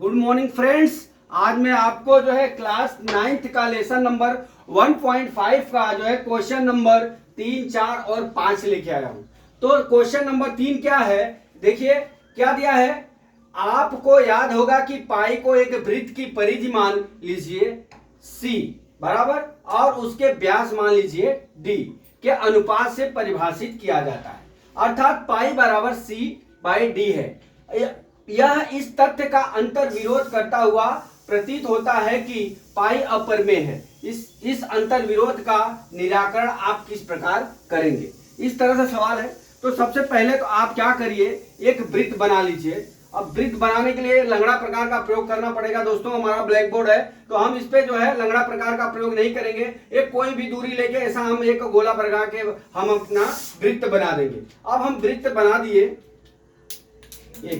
Good morning friends. आज मैं आपको जो है क्लास 9th का लेसन नंबर 1.5 का जो है क्वेश्चन नंबर 3, 4 और 5 लेके आया हूं। तो क्वेश्चन नंबर 3 क्या है, देखिए क्या दिया है। आपको याद होगा कि पाई को एक वृत्त की परिधि मान लीजिए C बराबर और उसके व्यास मान लीजिए D के अनुपात से परिभाषित किया जाता है, अर्थात पाई बराबर C/D है। यह इस तथ्य का अंतर विरोध करता हुआ प्रतीत होता है कि पाई अपरिमेय है। इस अंतर विरोध का निराकरण आप किस प्रकार करेंगे, इस तरह से सवाल है। तो सबसे पहले तो आप क्या करिए, एक वृत्त बना लीजिए। अब वृत्त बनाने के लिए लंगड़ा प्रकार का प्रयोग करना पड़ेगा। दोस्तों हमारा ब्लैक बोर्ड है तो हम इस पे जो है लंगड़ा प्रकार का प्रयोग नहीं करेंगे। एक कोई भी दूरी लेके ऐसा हम एक गोला बना के हम अपना वृत्त बना देंगे। अब हम वृत्त बना दिए, ये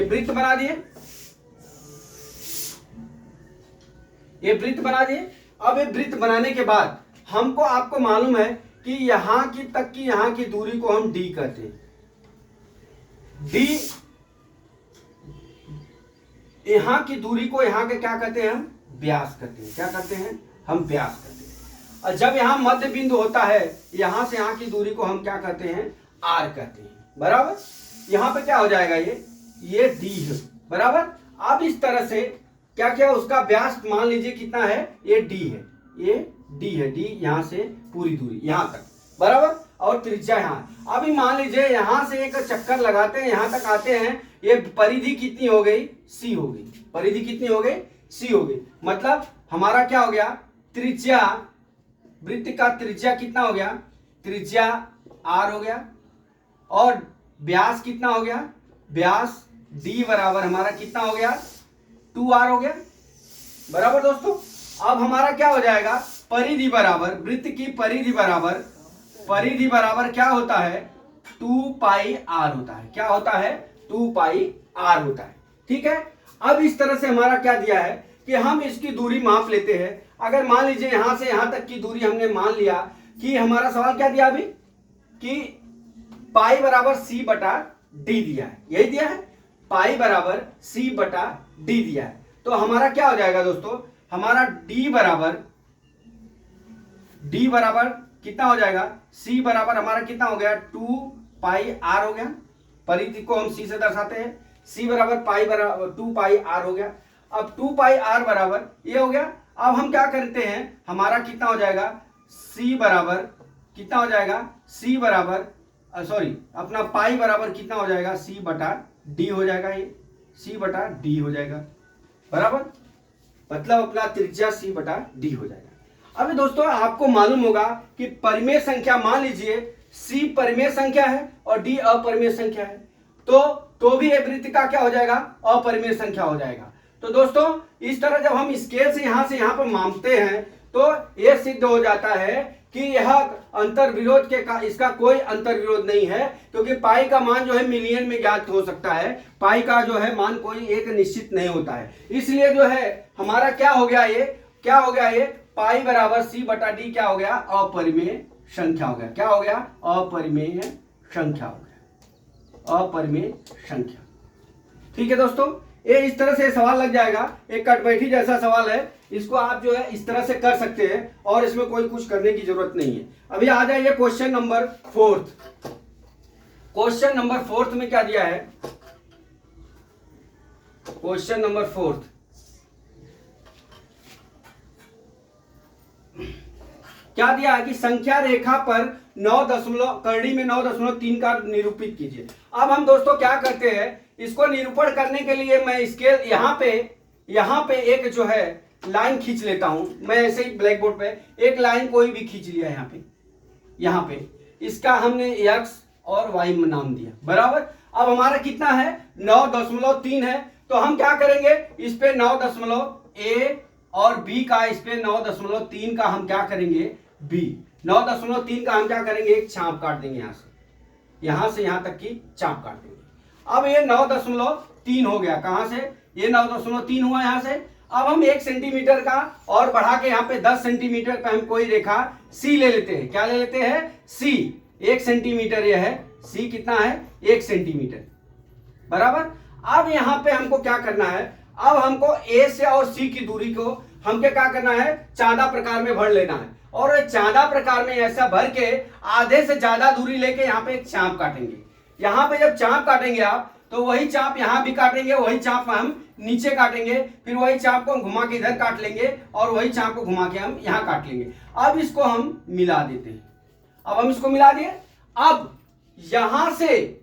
वृत्त बना दिए, ये वृत्त बना दिए। अब ये वृत्त बनाने के बाद हमको आपको मालूम है कि यहां की तक की यहां की दूरी को हम डी कहते हैं। डी यहां की दूरी को यहां के क्या कहते हैं, हम व्यास कहते हैं। क्या कहते हैं, हम व्यास कहते हैं। और जब यहां मध्य बिंदु होता है, यहां से यहां की दूरी को हम क्या कहते हैं, आर कहते हैं। बराबर, यहां पे क्या हो जाएगा, ये डी है। बराबर, अब इस तरह से क्या क्या उसका व्यास मान लीजिए कितना है, ये डी है, ये डी है। डी यहां से पूरी दूरी यहां तक, बराबर, और त्रिज्या यहां। अभी मान लीजिए यहां से एक चक्कर लगाते हैं, यहां तक आते हैं, ये परिधि कितनी हो गई, सी हो गई। परिधि कितनी हो गई, सी हो गई। मतलब हमारा क्या हो गया, त्रिज्या, वृत्त का त्रिज्या कितना हो गया, त्रिज्या आर हो गया, और व्यास कितना हो गया, व्यास डी बराबर हमारा कितना हो गया, 2r हो गया। बराबर दोस्तों, अब हमारा क्या हो जाएगा, परिधि बराबर, वृत्त की परिधि बराबर क्या होता है, 2πr होता है। क्या होता है, 2πr होता है। ठीक है। अब इस तरह से हमारा क्या दिया है कि हम इसकी दूरी माप लेते हैं। अगर मान लीजिए यहां से यहां तक की दूरी हमने मान लिया कि हमारा सवाल क्या दिया अभी, कि पाई बराबर C/D दिया है, यही दिया है, पाई बराबर C/D दिया है। तो हमारा क्या हो जाएगा दोस्तों, हमारा D बराबर कितना हो जाएगा, C बराबर हमारा कितना हो गया, 2πr हो गया। परिधि को हम C से दर्शाते हैं, C बराबर पाई बराबर 2πr हो गया। अब 2πr बराबर ये हो गया। अब हम क्या करते हैं, हमारा कितना हो जाएगा, C बराबर कितना हो जाएगा, C बराबर सॉरी अपना पाई बराबर कितना हो जाएगा, C/D हो जाएगा। ये C/D हो जाएगा। बराबर, मतलब अपना त्रिज्या C/D हो जाएगा। अभी दोस्तों आपको मालूम होगा कि परिमेय संख्या, मान लीजिए C परिमेय संख्या है और D अपरिमेय संख्या है, तो भी ये वृत्त का क्या हो जाएगा, अपरिमेय संख्या हो जाएगा। तो दोस्तों इस तरह जब हम स्केल से यहां पर मापते हैं तो यह सिद्ध हो जाता है कि यह अंतर विरोध के इसका कोई अंतर विरोध नहीं है, क्योंकि पाई का मान जो है मिलियन में ज्ञात हो सकता है। पाई का जो है मान कोई एक निश्चित नहीं होता है। इसलिए जो है हमारा क्या हो गया, ये क्या हो गया, ये पाई बराबर C/D क्या हो गया, अपरिमेय संख्या हो गया। क्या हो गया, अपरिमेय संख्या हो गया, अपरिमेय संख्या। ठीक है दोस्तों, ये इस तरह से सवाल लग जाएगा। एक कटबैठी जैसा सवाल है, इसको आप जो है इस तरह से कर सकते हैं और इसमें कोई कुछ करने की जरूरत नहीं है। अभी आ जाइए क्वेश्चन नंबर 4। क्वेश्चन नंबर 4 में क्या दिया है, क्वेश्चन नंबर 4 क्या दिया है कि संख्या रेखा पर 9 करड़ी में 9.3 का निरूपित कीजिए। अब हम दोस्तों क्या करते हैं, इसको निरूपण करने के लिए मैं स्केल यहां पे एक जो है लाइन खींच लेता हूं। मैं ऐसे ही ब्लैक बोर्ड पे एक लाइन कोई भी खींच लिया यहां पे इसका हमने x और y में नाम दिया। बराबर, अब हमारा कितना है, 9.3 है। तो हम क्या करेंगे, इस पे 9.a और b का, इस पे 9.3 का हम क्या करेंगे, b 9.3 का हम क्या करेंगे, एक चाप काट देंगे। यहां से यहां तक की चाप काट देंगे। अब ये 9.3 हो गया, कहां से, ये 9.3 हुआ यहां से। अब हम 1 सेंटीमीटर का और बढ़ा के यहाँ पे 10 सेंटीमीटर पे हम कोई रेखा C ले लेते हैं। क्या ले लेते हैं, C 1 सेंटीमीटर। यह है C कितना है, 1 सेंटीमीटर। बराबर। अब यहाँ पे हमको क्या करना है, अब हमको ए से और सी की दूरी को हमके क्या करना है, चांदा प्रकार में भर लेना है। और चांदा प्रकार में ऐसा भर के आधे से ज्यादा दूरी लेके यहाँ पे एक चाप काटेंगे। यहाँ पे जब चाप काटेंगे आप, तो वही चाप यहाँ भी काटेंगे, वही चाप हम नीचे काटेंगे, फिर वही चाप को हम घुमा के इधर काट लेंगे और वही चाप को घुमा के हम यहाँ काट लेंगे। अब इसको हम मिला देते हैं। अब हम इसको मिला दिए। अब यहां से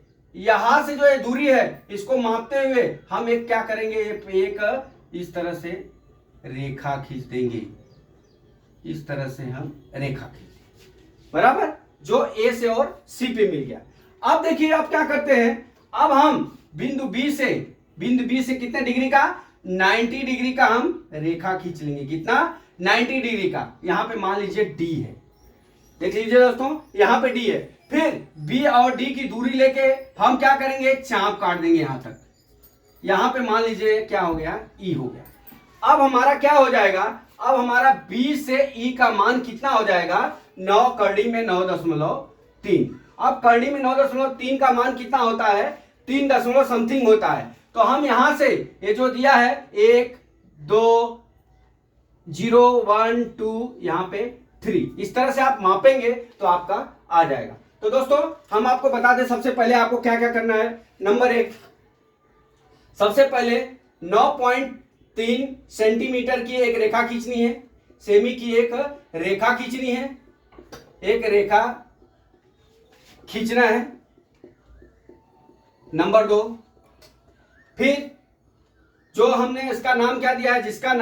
जो ये दूरी है इसको मापते हुए हम एक क्या करेंगे, एक इस तरह से रेखा खींच देंगे। इस तरह से हम रेखा खींच, बराबर, जो ए से और सी पे मिल गया। अब देखिए अब क्या करते हैं, अब हम बिंदु बी से कितने डिग्री का, 90 डिग्री का हम रेखा खींच लेंगे। कितना, 90 डिग्री का। यहां पे मान लीजिए डी है, देख लीजिए दोस्तों, यहां पे डी है। फिर बी और डी की दूरी लेके हम क्या करेंगे, चाप काट देंगे यहां तक। यहां पे मान लीजिए क्या हो गया, ई हो गया। अब हमारा क्या हो जाएगा, अब हमारा बी से ई का मान कितना हो जाएगा, 9 करड़ी में 9.3। अब करड़ी में 9.3 का मान कितना होता है, 3 दशमलव समथिंग होता है। तो हम यहां से ये जो दिया है 1 2 0 1 2 यहां पे 3, इस तरह से आप मापेंगे तो आपका आ जाएगा। तो दोस्तों हम आपको बता दें, सबसे पहले आपको क्या क्या करना है। नंबर 1, सबसे पहले 9.3 सेंटीमीटर की एक रेखा खींचनी है, सेमी की एक रेखा खींचनी है, एक रेखा खींचना है। नंबर 2, फिर जो हमने इसका नाम क्या दिया है, जिसका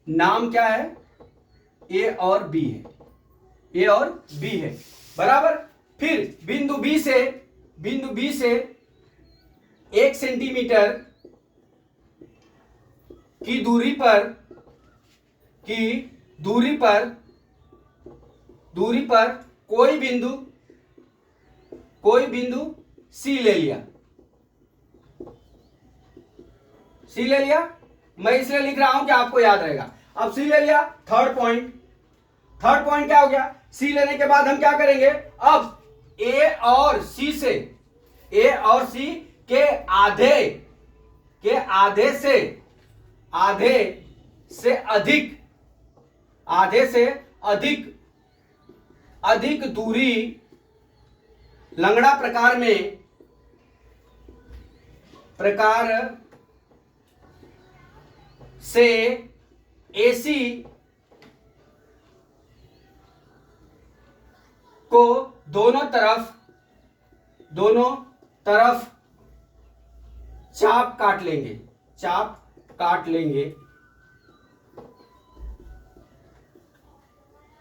नाम क्या है, ए और बी है, ए और बी है, बराबर। फिर बिंदु बी से 1 सेंटीमीटर की दूरी पर कोई बिंदु सी ले लिया। मैं इसलिए लिख रहा हूं कि आपको याद रहेगा। अब सी ले लिया। थर्ड पॉइंट क्या हो गया, सी लेने के बाद हम क्या करेंगे, अब ए और सी के आधे से अधिक दूरी लंगड़ा प्रकार से एसी को दोनों तरफ चाप काट लेंगे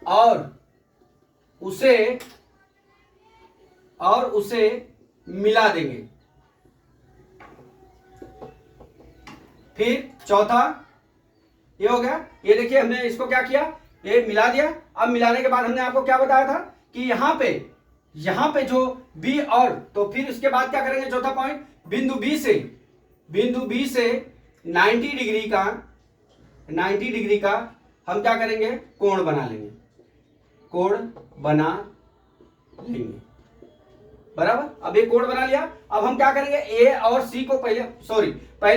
और उसे मिला देंगे। फिर चौथा ये हो गया। ये देखिए हमने इसको क्या किया, ये मिला दिया। अब मिलाने के बाद हमने आपको क्या बताया था कि यहां पे जो बी और, तो फिर उसके बाद क्या करेंगे, चौथा पॉइंट, बिंदु बी से 90 डिग्री का हम क्या करेंगे, कोण बना लेंगे, बराबर। अब ये कोण बना लिया। अब हम क्या करेंगे, ए और सी को पहले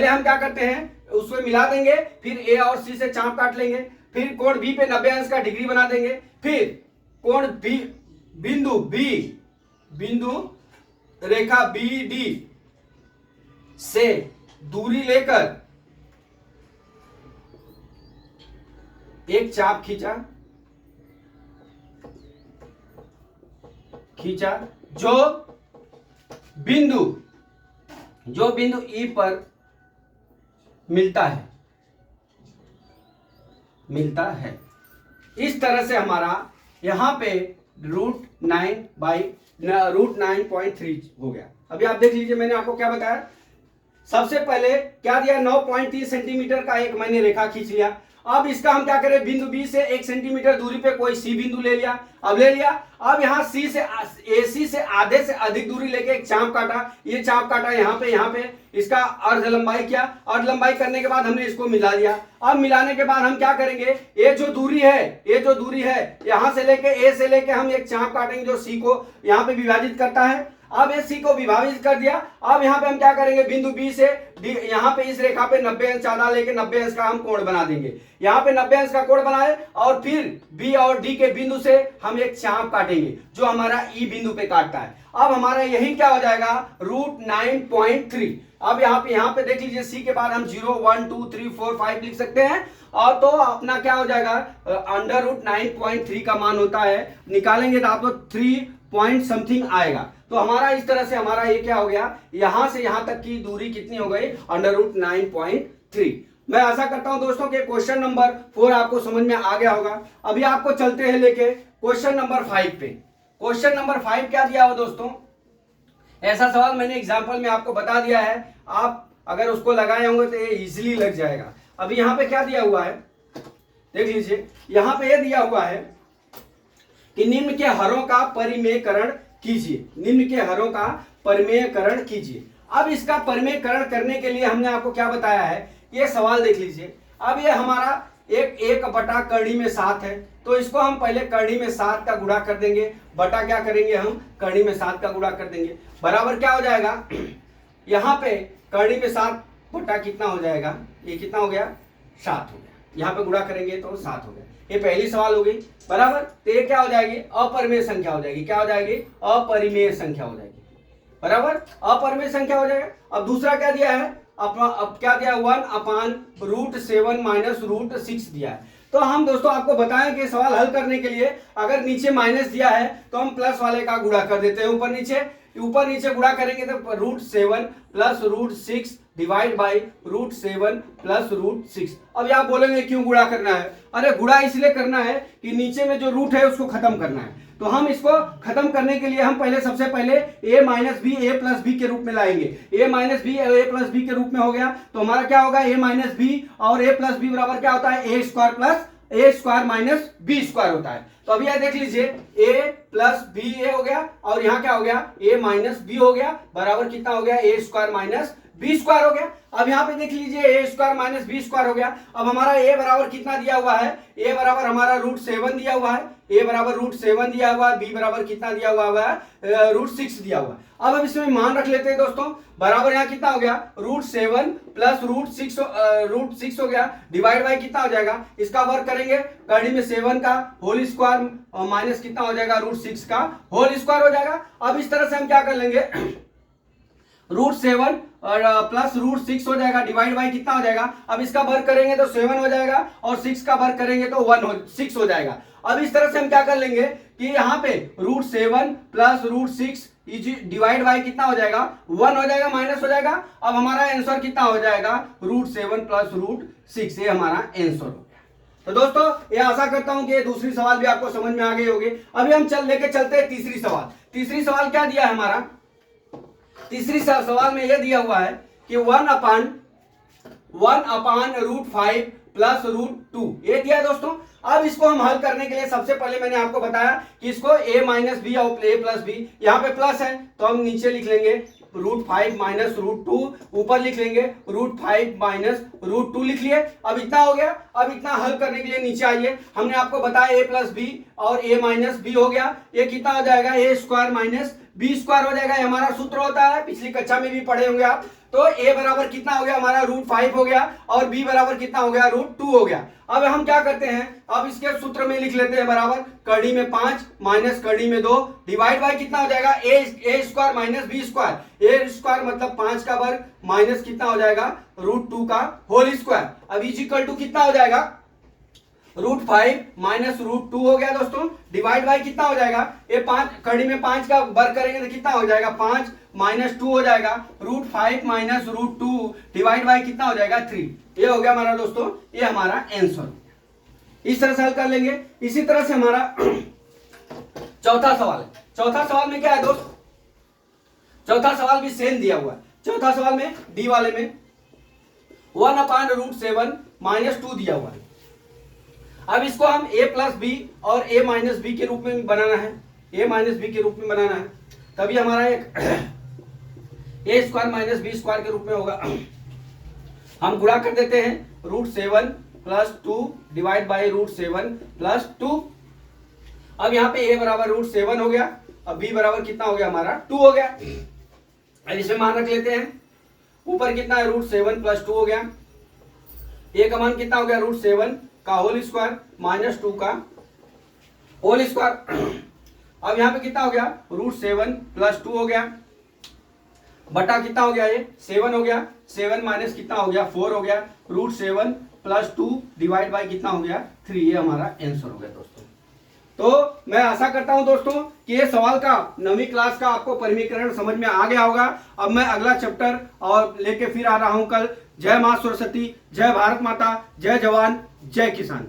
हम क्या करते हैं, उसको मिला देंगे, फिर ए और सी से चाप काट लेंगे, फिर कोण बी पे 90 अंश का डिग्री बना देंगे, फिर कोण बी बिंदु रेखा बी डी से दूरी लेकर एक चाप खींचा जो बिंदु ई पर मिलता है। इस तरह से हमारा यहां पे √9.3 हो गया। अभी आप देख लीजिए मैंने आपको क्या बताया। सबसे पहले क्या दिया, 9.3 सेंटीमीटर का एक मैंने रेखा खींच लिया। अब इसका हम क्या करें, बिंदु बी से 1 सेंटीमीटर दूरी पे कोई सी बिंदु ले लिया। अब अब यहाँ सी से एसी से आधे से अधिक दूरी लेके एक चाप काटा। ये चाप काटा यहाँ पे इसका अर्ध लंबाई किया। अर्ध लंबाई करने के बाद हमने इसको मिला दिया। अब मिलाने के बाद हम क्या करेंगे, ये जो दूरी है यहाँ से लेके ए से लेके हम एक चाप काटेंगे जो सी को यहाँ पे विभाजित करता है। अब ये सी को विभाजित कर दिया। अब यहाँ पे हम क्या करेंगे, बिंदु बी से यहाँ पे इस रेखा पे 90 अंश चांदा लेके 90 अंश का हम कोण बना देंगे। यहाँ पे 90 अंश का कोण बनाए और फिर बी और डी के बिंदु से हम एक चाप काटेंगे जो हमारा ई बिंदु पे काटता है। अब हमारा यही क्या हो जाएगा, √9.3। अब यहाँ पे देख लीजिए, सी के बाद हम 0, 1, 2, 3, 4, 5 लिख सकते हैं। और तो अपना क्या हो जाएगा, √9.3 का मान होता है, निकालेंगे तो आपको 3 पॉइंट समथिंग आएगा। तो हमारा इस तरह से हमारा ये क्या हो गया, यहां से यहां तक की दूरी कितनी हो गई, √9.3। मैं आशा करता हूं दोस्तों कि क्वेश्चन नंबर 4 आपको समझ में आ गया होगा। अभी आपको चलते हैं लेके क्वेश्चन नंबर 5 पे। क्वेश्चन नंबर 5 क्या दिया हो दोस्तों, ऐसा सवाल मैंने एग्जाम्पल में आपको बता दिया है, आप अगर उसको लगाए होंगे तो ये इजिली लग जाएगा। अभी यहाँ पे क्या दिया हुआ है, देख लीजिए, यहाँ पे ये दिया हुआ है कि निम्न के हरों का परिमेयकरण कीजिए, निम्न के हरों का परिमेयकरण कीजिए। अब इसका परिमेयकरण करने के लिए हमने आपको क्या बताया है, ये सवाल देख लीजिए। अब ये हमारा एक बटा करड़ी में 7 है, तो इसको हम पहले करड़ी में 7 का गुणा कर देंगे, बटा क्या करेंगे हम, करड़ी में 7 का गुणा कर देंगे, बराबर क्या हो जाएगा, यहाँ पे करड़ी में 7 बटा कितना हो जाएगा, ये कितना हो गया, 7 हो गया। यहाँ पे गुणा करेंगे तो 7 हो गया। ये पहली सवाल हो गई, बराबर। तो ये क्या हो जाएगी, अपरिमेय संख्या हो जाएगी। क्या हो जाएगी, अपरिमेय संख्या हो जाएगी, बराबर, अपरिमेय संख्या हो जाएगा। अब दूसरा क्या दिया है, अब क्या दिया, 1/√7 माइनस √6 दिया है। तो हम दोस्तों आपको बताएं कि सवाल हल करने के लिए अगर नीचे माइनस दिया है तो हम प्लस वाले का गुणा कर देते हैं, ऊपर नीचे गुणा करेंगे तो √7 प्लस √6 डिवाइड बाई √7 प्लस √6। अब आप बोलेंगे क्यों गुणा करना है, अरे गुणा इसलिए करना है कि नीचे में जो रूट है उसको खत्म करना है। तो हम इसको खत्म करने के लिए हम सबसे पहले a minus B A plus B के रूप में लाएंगे। a minus B A plus B के रूप में हो गया तो हमारा क्या होगा, a माइनस बी और a प्लस बी बराबर क्या होता है, a square plus a square minus b square होता है। तो अभी यह देख लीजिए, a प्लस बी ए हो गया और यहाँ क्या हो गया, a माइनस बी हो गया, बराबर कितना हो गया, a square minus B square हो गया। अब यहाँ पे देख लीजिए, a square minus B square हो गया। अब हमारा a बराबर कितना दिया हुआ है, a बराबर हमारा √7 दिया हुआ है, a बराबर √7 दिया हुआ है, b बराबर कितना दिया हुआ है, √6 दिया हुआ है। अब हम इसमें मान रख लेते हैं दोस्तों, बराबर यहाँ कितना हो गया, √7 प्लस √6 हो गया, डिवाइड बाई कितना हो जाएगा, इसका वर्ग करेंगे, करड़ी में 7 का होल स्क्वायर माइनस कितना हो जाएगा, √6 का होल स्क्वायर हो जाएगा। अब इस तरह से हम क्या कर लेंगे, √7 और प्लस √6 हो जाएगा, डिवाइड बाई कितना हो जाएगा, अब इसका वर्ग करेंगे तो 7 हो जाएगा और 6 का वर्ग करेंगे तो 6 हो जाएगा। अब इस तरह से हम क्या कर लेंगे कि यहाँ पे √7 प्लस √6 डिवाइड बाई कितना हो जाएगा, 1 हो जाएगा, माइनस हो जाएगा। अब हमारा आंसर कितना हो जाएगा, √7 प्लस √6, ये हमारा आंसर हो गया। तो दोस्तों ये आशा करता हूं कि दूसरी सवाल भी आपको समझ में आ गई होगी। अभी हम लेके चलते हैं तीसरी सवाल। तीसरी सवाल क्या दिया है हमारा, तीसरी सवाल में यह दिया हुआ है कि 1/√5 प्लस √2 ये दिया है दोस्तों। अब इसको हम हल करने के लिए सबसे पहले मैंने आपको बताया कि इसको a माइनस बी और a प्लस बी, यहाँ पे प्लस है तो हम नीचे लिख लेंगे √5 माइनस √2, ऊपर लिख लेंगे √5 माइनस √2 लिख लिए। अब इतना हो गया। अब इतना हल करने के लिए नीचे आइए, हमने आपको बताया a प्लस बी और a माइनस बी हो गया, ये कितना हो जाएगा, a square minus B square हो जाएगा। ये हमारा सूत्र होता है, पिछली कक्षा में भी पढ़े होंगे आप। तो a बराबर कितना हो गया हमारा, √5 हो गया और b बराबर कितना हो गया, √2 हो गया। अब हम क्या करते हैं, अब इसके सूत्र में लिख लेते हैं, बराबर कड़ी में 5 माइनस कड़ी में 2 डिवाइड बाई कितना हो जाएगा, a square minus B square, a square मतलब 5 का वर्ग माइनस कितना हो जाएगा, √2 का होल स्क्वायर। अब इक्वल टू कितना हो जाएगा, √5 माइनस √2 हो गया दोस्तों, डिवाइड बाई कितना हो जाएगा, ये 5 कड़ी में 5 का वर्ग करेंगे तो कितना हो जाएगा, 5 माइनस 2 हो जाएगा, √5 माइनस √2 डिवाइड बाई कितना हो जाएगा, 3। ये हो गया हमारा दोस्तों, ये हमारा आंसर। इस तरह से हल कर लेंगे। इसी तरह से हमारा चौथा सवाल है। चौथा सवाल में क्या है दोस्त, चौथा सवाल भी सेम दिया हुआ है। चौथा सवाल में डी वाले में 1/√7 माइनस 2 दिया हुआ है। अब इसको हम a प्लस बी और a माइनस बी के रूप में बनाना है, a माइनस बी के रूप में बनाना है, तभी हमारा एक a square minus B square के रूप में होगा। हम गुणा कर देते हैं, √7 प्लस 2 डिवाइड बाई √7 प्लस 2। अब यहाँ पे a बराबर √7 हो गया अब b बराबर कितना हो गया हमारा 2 हो गया। अब इसमें मान रख लेते हैं, ऊपर कितना है √7 + 2 हो गया, a का मान कितना हो गया √7 का होल स्क्वायर माइनस 2 का होल स्क्वायर। अब यहाँ पे कितना हो गया √7 + 2 हो गया बटा कितना हो गया ये 7 हो गया, 7 माइनस कितना हो गया 4 हो गया, √7 + 2 डिवाइड बाई कितना हो गया 3। ये हमारा आंसर हो गया दोस्तों। तो मैं आशा करता हूं दोस्तों कि ये सवाल का 9वीं क्लास का आपको परिमीकरण समझ में आ गया होगा। अब मैं अगला चैप्टर और लेके फिर आ रहा हूं कल। जय मां सरस्वती, जय भारत माता, जय जवान, जय किसान।